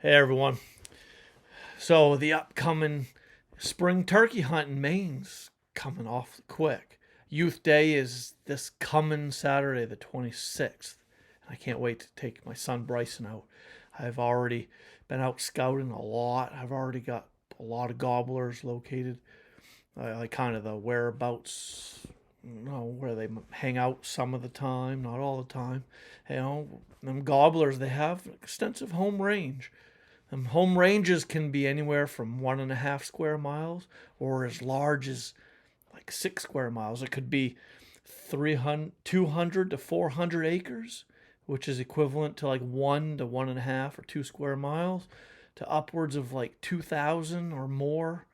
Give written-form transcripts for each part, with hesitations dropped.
Hey everyone. So the upcoming spring turkey hunt in Maine's coming awfully quick. Youth Day is this coming Saturday, the 26th. I can't wait to take my son Bryson out. I've already been out scouting a lot. I've already got a lot of gobblers located. I like kind of the whereabouts, where they hang out some of the time, not all the time. Them gobblers, they have extensive home range. Home ranges can be anywhere from 1.5 square miles or as large as like 6 square miles. It could be 300, 200 to 400 acres, which is equivalent to like 1 to 1.5 or 2 square miles, to upwards of like 2,000 or more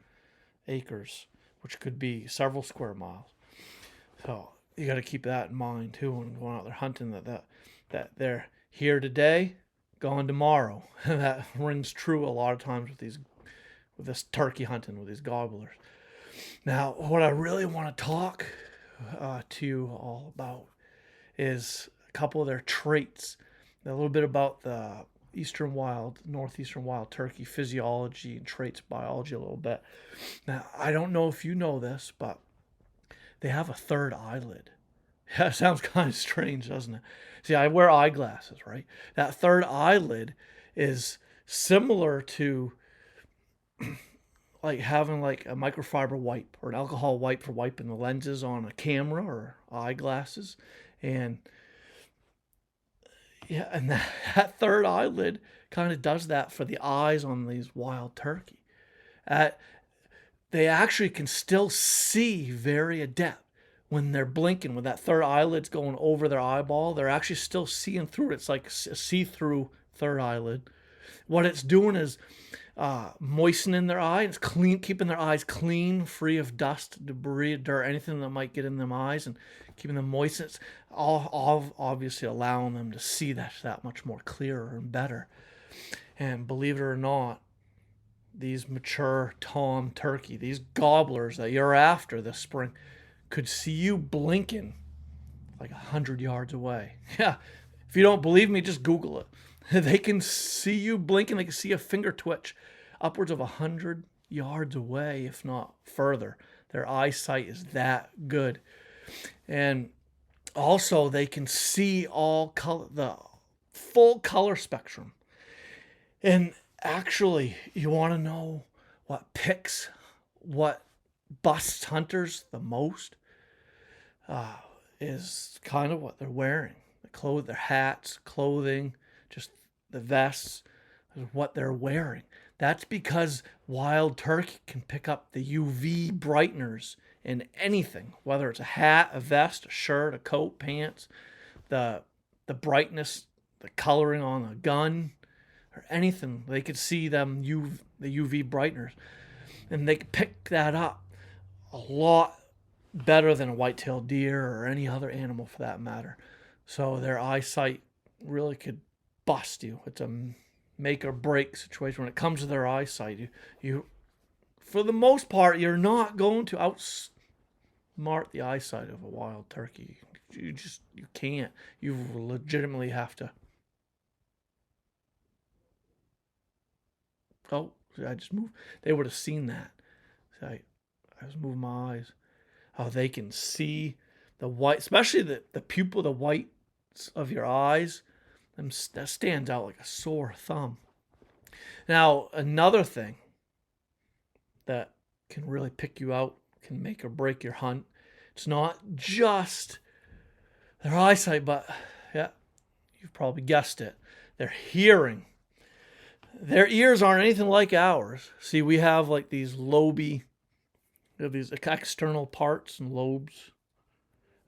acres, which could be several square miles. So you got to keep that in mind too when going out there hunting. That they're here today, gone tomorrow. That rings true a lot of times with this turkey hunting with these gobblers. Now, what I really want to talk to you all about is a couple of their traits, a little bit about the northeastern wild turkey physiology and traits biology a little bit. Now, I don't know if you know this, but they have a third eyelid. Yeah, it sounds kind of strange, doesn't it? See, I wear eyeglasses, right? That third eyelid is similar to like having like a microfiber wipe or an alcohol wipe for wiping the lenses on a camera or eyeglasses. And yeah, and that third eyelid kind of does that for the eyes on these wild turkey. At They actually can still see very adept when they're blinking, when that third eyelid's going over their eyeball. They're actually still seeing through it. It's like a see-through third eyelid. What it's doing is moistening their eye. It's keeping their eyes clean, free of dust, debris, dirt, anything that might get in them eyes, and keeping them moist. It's all obviously allowing them to see that much more clearer and better. And believe it or not, these mature tom turkey, these gobblers that you're after this spring, could see you blinking like 100 yards away. Yeah, if you don't believe me, just Google it. They can see you blinking. They can see a finger twitch upwards of 100 yards away, if not further. Their eyesight is that good. And also, they can see the full color spectrum. And actually, you want to know what busts hunters the most? Is kind of what they're wearing. Their hats, clothing, just the vests, is what they're wearing. That's because wild turkey can pick up the UV brighteners in anything, whether it's a hat, a vest, a shirt, a coat, pants, the brightness, the coloring on a gun, or anything. They could see the UV brighteners, and they could pick that up a lot better than a white-tailed deer or any other animal for that matter. So their eyesight really could bust you. It's a make or break situation when it comes to their eyesight. You for the most part, you're not going to outsmart the eyesight of a wild turkey. You can't. You legitimately have to. Oh, I just moved. They would have seen that. I was moving my eyes. How they can see the white, especially the pupil, the whites of your eyes. That stands out like a sore thumb. Now, another thing that can really pick you out, can make or break your hunt, it's not just their eyesight, but yeah, you've probably guessed it, their hearing. Their ears aren't anything like ours. See, we have like these these external parts and lobes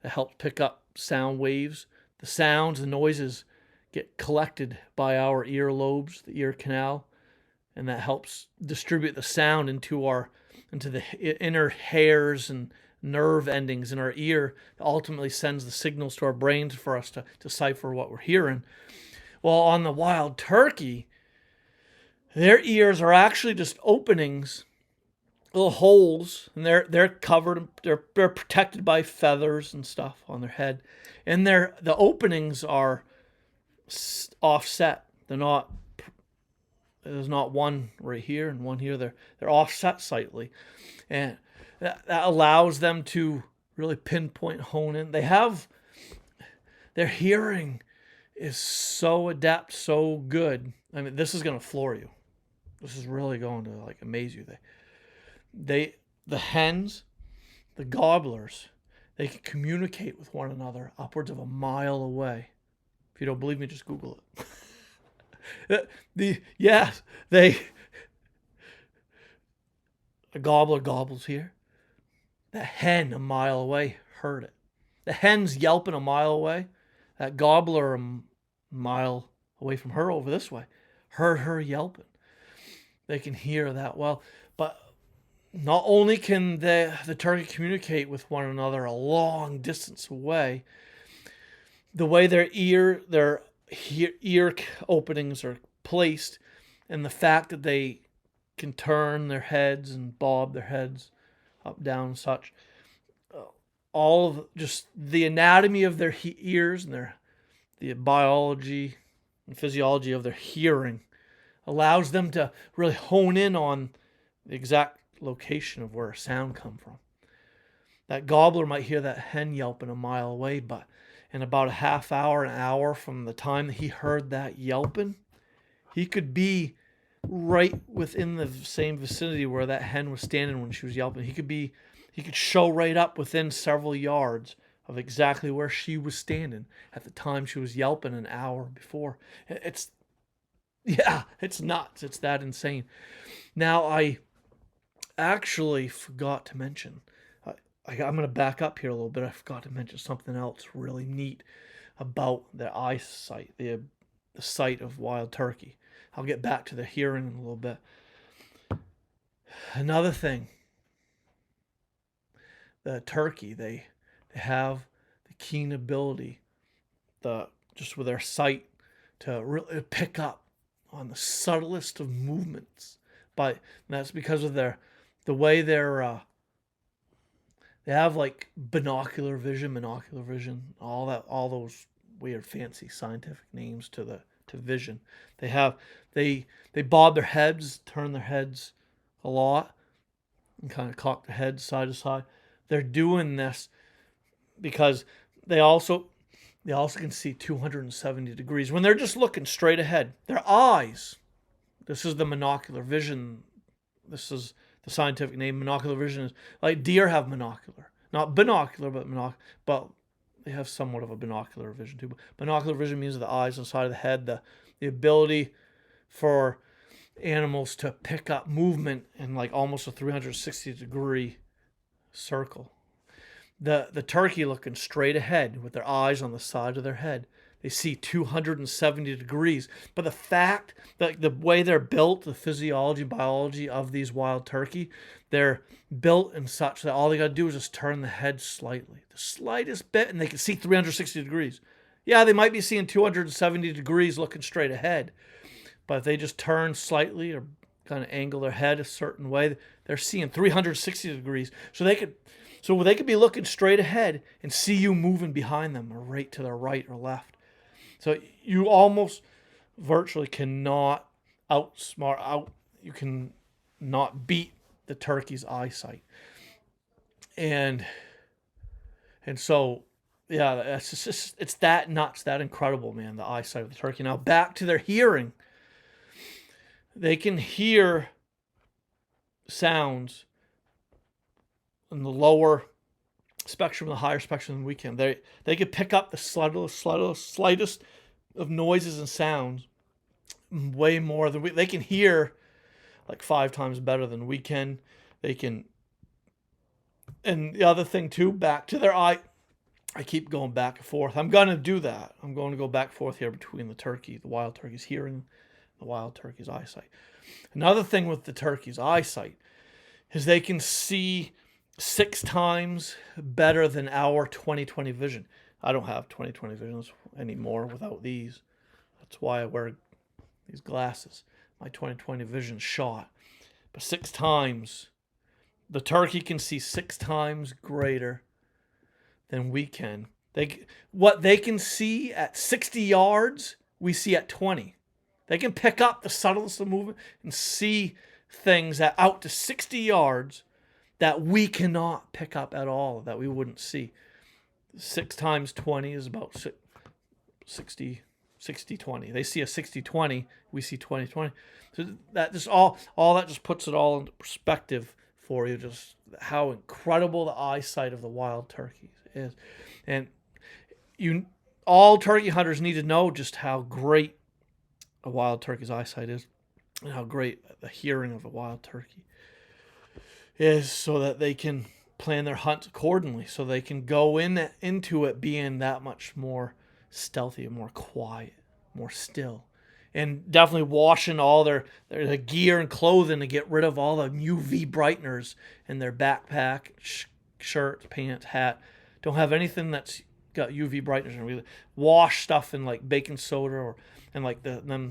that help pick up sound waves. The sounds, the noises get collected by our ear lobes, the ear canal, and that helps distribute the sound into the inner hairs and nerve endings in our ear. That ultimately sends the signals to our brains for us to decipher what we're hearing. Well, on the wild turkey, their ears are actually just openings, little holes, and they're covered. They're protected by feathers and stuff on their head, and the openings are offset. They're not There's not one right here and one here. They're offset slightly, and that allows them to really pinpoint, hone in. Their hearing is so adept, so good. I mean, this is gonna floor you. This is really going to like amaze you. The hens, the gobblers, they can communicate with one another upwards of a mile away. If you don't believe me, just Google it. Yes, a gobbler gobbles here. The hen a mile away heard it. The hen's yelping a mile away. That gobbler a mile away from her over this way heard her yelping. They can hear that well. But not only can the turkey communicate with one another a long distance away, the way their ear openings are placed, and the fact that they can turn their heads and bob their heads up, down, and such, all of just the anatomy of their ears and the biology and physiology of their hearing allows them to really hone in on the exact location of where a sound come from. That gobbler might hear that hen yelping a mile away, but in about a half hour, an hour from the time that he heard that yelping, he could be right within the same vicinity where that hen was standing when she was yelping. He could show right up within several yards of exactly where she was standing at the time she was yelping an hour before. It's nuts. It's that insane. Now, I actually forgot to mention, I'm going to back up here a little bit. I forgot to mention something else really neat about their eyesight, the sight of wild turkey. I'll get back to the hearing in a little bit. Another thing, the turkey, they have the keen ability, just with their sight, to really pick up on the subtlest of movements. But that's because of the way they have like binocular vision, all those weird fancy scientific names to vision. They bob their heads, turn their heads a lot, and kind of cock their heads side to side. They're doing this because they also can see 270 degrees when they're just looking straight ahead. Their eyes, this is the monocular vision. This is the scientific name. Monocular vision is like deer have monocular, not binocular, but they have somewhat of a binocular vision too. But binocular vision means the eyes on the side of the head, the ability for animals to pick up movement in like almost a 360 degree circle. The turkey looking straight ahead with their eyes on the side of their head. They see 270 degrees. But the fact that the way they're built, the physiology, biology of these wild turkey, they're built in such that all they got to do is just turn the head slightly, the slightest bit, and they can see 360 degrees. Yeah, they might be seeing 270 degrees looking straight ahead, but if they just turn slightly or kind of angle their head a certain way, they're seeing 360 degrees. So they could be looking straight ahead and see you moving behind them or right to their right or left. So you almost virtually cannot you can not beat the turkey's eyesight. And so, yeah, it's that nuts, that incredible, man, the eyesight of the turkey. Now back to their hearing. They can hear sounds in the lower spectrum, the higher spectrum than we can. They can pick up the slightest of noises and sounds way more than they can hear, like 5 times better than we can. They can, and the other thing too, back to their eye. I keep going back and forth. I'm going to do that. I'm going to go back and forth here between the wild turkey's hearing, the wild turkey's eyesight. Another thing with the turkey's eyesight is they can see 6 times better than our 20/20 vision. I don't have 20/20 vision anymore without these. That's why I wear these glasses. My 20/20 vision's shot. But 6 times. The turkey can see 6 times greater than we can. What they can see at 60 yards, we see at 20. They can pick up the subtlest of movement and see things that out to 60 yards that we cannot pick up at all, that we wouldn't see. 6 times 20 is about 60, 20. They see a 60-20, we see 20-20. So that just all that just puts it all into perspective for you, just how incredible the eyesight of the wild turkeys is. And all turkey hunters need to know just how great a wild turkey's eyesight is and how great the hearing of a wild turkey is, so that they can plan their hunt accordingly, so they can go into it being that much more stealthy, more quiet, more still. And definitely washing all their gear and clothing to get rid of all the UV brighteners in their backpack, shirt, pants, hat. Don't have anything that's got UV brighteners. And we wash stuff in like baking soda and like the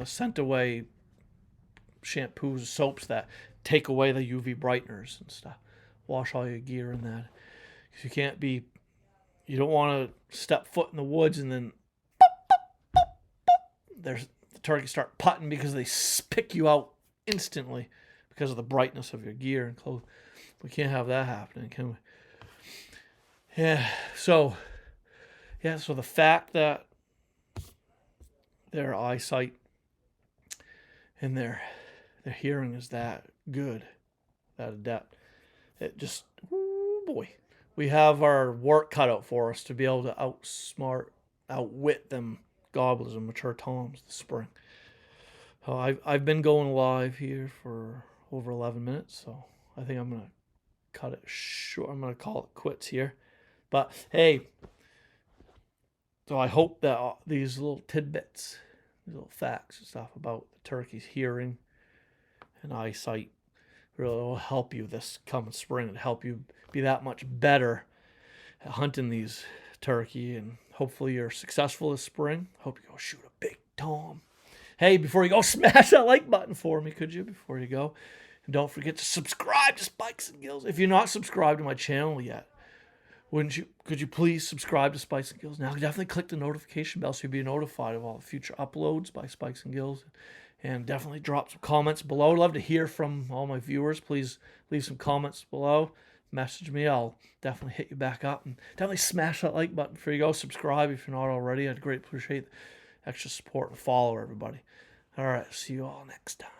scent away shampoos, soaps that take away the UV brighteners and stuff. Wash all your gear in that. Because you don't want to step foot in the woods and then the turkeys start putting because they pick you out instantly because of the brightness of your gear and clothes. We can't have that happening, can we? Yeah. So the fact that their eyesight and their hearing is that good, that adept, it just, oh boy, we have our work cut out for us to be able to outwit them gobblers and mature toms this spring. So I've been going live here for over 11 minutes, so I think I'm gonna cut it short. I'm gonna call it quits here. But hey, so I hope that these little tidbits, these little facts and stuff about the turkey's hearing and eyesight really will help you this coming spring and help you be that much better at hunting these turkey. And hopefully you're successful this spring. Hope you go shoot a big tom. Hey, before you go, smash that like button for me, could you, before you go? And don't forget to subscribe to Spikes and Gills. If you're not subscribed to my channel yet, could you please subscribe to Spikes and Gills? Now definitely click the notification bell so you'll be notified of all the future uploads by Spikes and Gills. And definitely drop some comments below. I'd love to hear from all my viewers. Please leave some comments below. Message me. I'll definitely hit you back up. And definitely smash that like button before you go. Subscribe if you're not already. I'd greatly appreciate the extra support and follow everybody. All right. See you all next time.